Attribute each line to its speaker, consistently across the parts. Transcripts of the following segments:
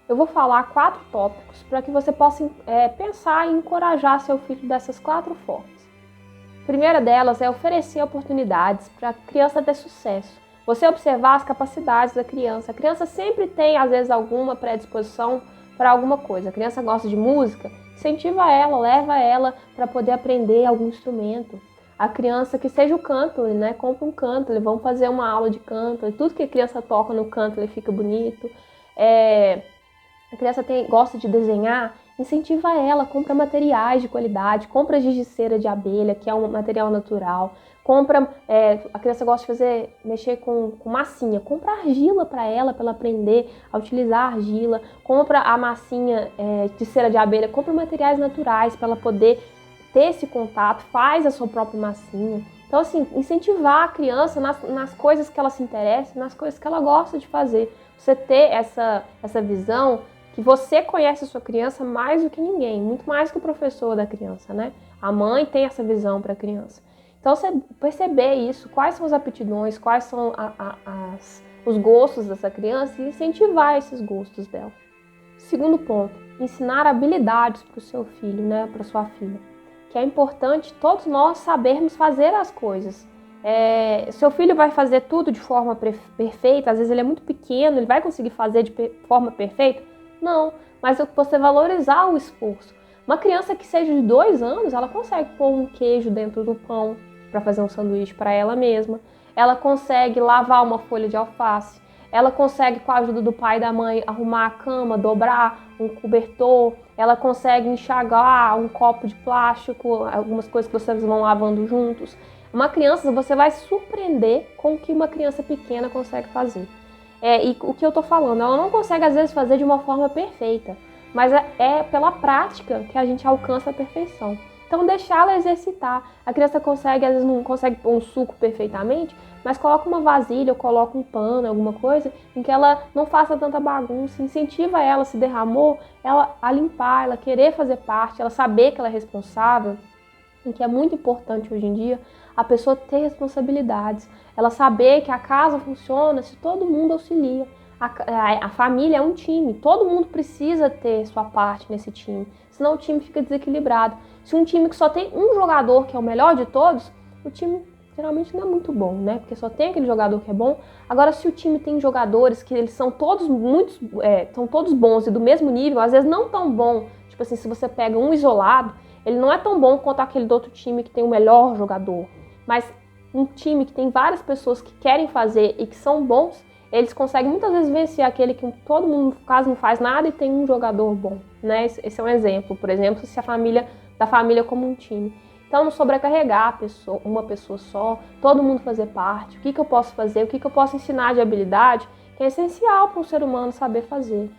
Speaker 1: eu vou falar 4 tópicos para que você possa pensar e encorajar seu filho dessas 4 formas. A primeira delas é oferecer oportunidades para a criança ter sucesso. Você observar as capacidades da criança. A criança sempre tem, às vezes, alguma predisposição para alguma coisa. A criança gosta de música, incentiva ela, leva ela para poder aprender algum instrumento. A criança que seja o canto, né? Compra um canto, eles vão fazer uma aula de canto. E tudo que a criança toca no canto, ele fica bonito. A criança gosta de desenhar, incentiva ela, compra materiais de qualidade, compra giz de cera de abelha, que é um material natural. A criança gosta de mexer com massinha, compra argila para ela aprender a utilizar a argila, compra a massinha de cera de abelha, compra materiais naturais para ela poder ter esse contato, faz a sua própria massinha. Então, assim, incentivar a criança nas coisas que ela se interessa, nas coisas que ela gosta de fazer. Você ter essa visão que você conhece a sua criança mais do que ninguém, muito mais que o professor da criança, né? A mãe tem essa visão para a criança. Então, você perceber isso, quais são as aptidões, quais são os gostos dessa criança e incentivar esses gostos dela. Segundo ponto, ensinar habilidades para o seu filho, né, para sua filha. Que é importante todos nós sabermos fazer as coisas. Seu filho vai fazer tudo de forma perfeita, às vezes ele é muito pequeno, ele vai conseguir fazer de forma perfeita? Não, mas você valorizar o esforço. Uma criança que seja de 2 anos, ela consegue pôr um queijo dentro do pão para fazer um sanduíche para ela mesma. Ela consegue lavar uma folha de alface. Ela consegue, com a ajuda do pai e da mãe, arrumar a cama, dobrar um cobertor. Ela consegue enxagar um copo de plástico, algumas coisas que vocês vão lavando juntos. Uma criança, você vai se surpreender com o que uma criança pequena consegue fazer. E o que eu tô falando, ela não consegue às vezes fazer de uma forma perfeita, mas é pela prática que a gente alcança a perfeição. Então deixar ela exercitar. A criança consegue, às vezes não consegue pôr um suco perfeitamente, mas coloca uma vasilha ou coloca um pano, alguma coisa, em que ela não faça tanta bagunça, incentiva ela, se derramou, ela a limpar, ela querer fazer parte, ela saber que ela é responsável, em que é muito importante hoje em dia a pessoa ter responsabilidades, ela saber que a casa funciona se todo mundo auxilia. A família é um time, todo mundo precisa ter sua parte nesse time, senão o time fica desequilibrado. Se um time que só tem um jogador que é o melhor de todos, o time geralmente não é muito bom, né? Porque só tem aquele jogador que é bom. Agora, se o time tem jogadores que eles são todos são todos bons e do mesmo nível, às vezes não tão bom, tipo assim, se você pega um isolado, ele não é tão bom quanto aquele do outro time que tem o melhor jogador. Mas um time que tem várias pessoas que querem fazer e que são bons, eles conseguem muitas vezes vencer aquele que todo mundo quase não faz nada e tem um jogador bom, né? Esse é um exemplo, por exemplo, se da família como um time. Então, não sobrecarregar uma pessoa só, todo mundo fazer parte, o que eu posso fazer, o que eu posso ensinar de habilidade, que é essencial para um ser humano saber fazer.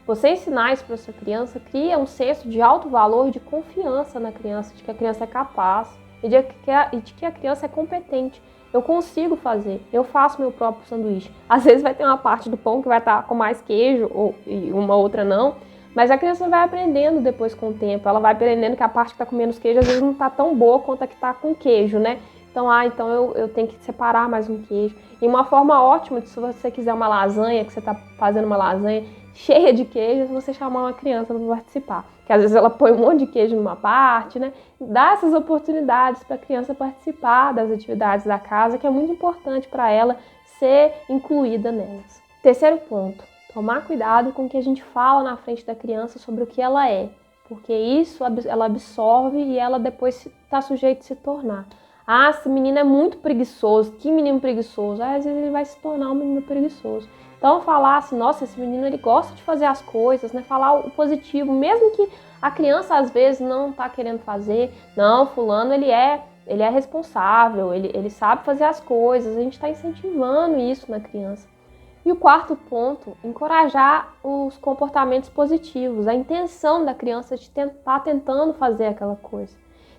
Speaker 1: Você ensinar isso para sua criança cria um senso de alto valor e de confiança na criança, de que a criança é capaz e de que a criança é competente. Eu consigo fazer, eu faço meu próprio sanduíche. Às vezes vai ter uma parte do pão que vai estar com mais queijo e uma outra não, mas a criança vai aprendendo depois com o tempo. Ela vai aprendendo que a parte que está com menos queijo às vezes não está tão boa quanto a que está com queijo, né? Então eu tenho que separar mais um queijo. E uma forma ótima, se você quiser uma lasanha, que você está fazendo uma lasanha cheia de queijo, você chamar uma criança para participar. Que às vezes ela põe um monte de queijo numa parte, né? Dá essas oportunidades para a criança participar das atividades da casa, que é muito importante para ela ser incluída nelas. Terceiro ponto, tomar cuidado com o que a gente fala na frente da criança sobre o que ela é, porque isso ela absorve e ela depois está sujeita a se tornar. Ah, esse menino é muito preguiçoso, que menino preguiçoso. Às vezes ele vai se tornar um menino preguiçoso. Então falar assim, nossa, esse menino ele gosta de fazer as coisas, né? Falar o positivo, mesmo que a criança às vezes não está querendo fazer. Não, fulano ele é responsável, ele sabe fazer as coisas, a gente está incentivando isso na criança. E o quarto ponto, encorajar os comportamentos positivos, a intenção da criança de estar tentando fazer aquela coisa.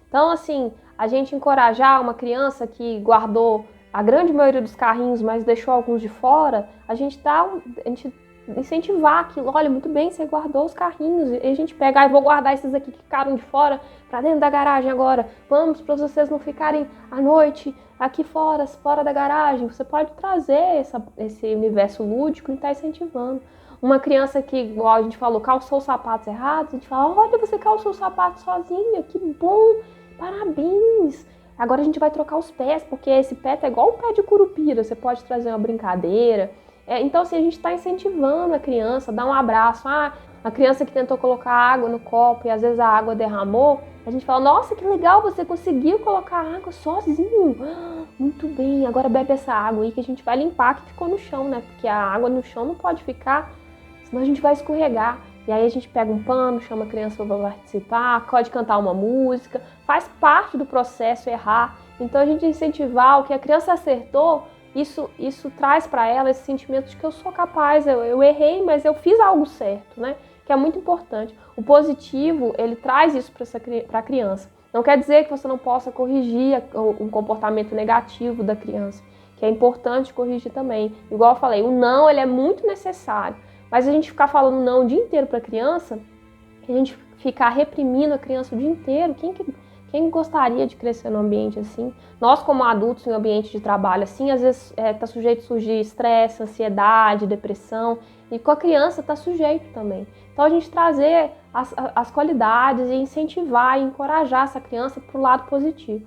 Speaker 1: Então, assim, a gente encorajar uma criança que guardou a grande maioria dos carrinhos, mas deixou alguns de fora, a gente incentivar aquilo. Olha, muito bem, você guardou os carrinhos. E a gente pega, vou guardar esses aqui que ficaram de fora para dentro da garagem agora. Vamos, para vocês não ficarem à noite aqui fora da garagem. Você pode trazer esse universo lúdico e estar incentivando. Uma criança que, igual a gente falou, calçou os sapatos errados, a gente fala, olha, você calçou os sapatos sozinha, que bom, parabéns. Agora a gente vai trocar os pés, porque esse pé tá igual o pé de curupira, você pode trazer uma brincadeira. Então, assim, a gente está incentivando a criança, dá um abraço. A criança que tentou colocar água no copo e às vezes a água derramou, a gente fala, nossa, que legal, você conseguiu colocar água sozinho. Muito bem, agora bebe essa água aí que a gente vai limpar que ficou no chão, né? Porque a água no chão não pode ficar, senão a gente vai escorregar. E aí a gente pega um pano, chama a criança para participar, pode cantar uma música, faz parte do processo errar. Então a gente incentivar o que a criança acertou, isso traz para ela esse sentimento de que eu sou capaz, eu errei, mas eu fiz algo certo, né? Que é muito importante. O positivo, ele traz isso para a criança. Não quer dizer que você não possa corrigir um comportamento negativo da criança, que é importante corrigir também. Igual eu falei, o não, ele é muito necessário. Mas a gente ficar falando não o dia inteiro para a criança, a gente ficar reprimindo a criança o dia inteiro, quem gostaria de crescer num ambiente assim? Nós, como adultos, em um ambiente de trabalho assim, às vezes está sujeito a surgir estresse, ansiedade, depressão, e com a criança está sujeito também. Então a gente trazer as qualidades e incentivar e encorajar essa criança para o lado positivo.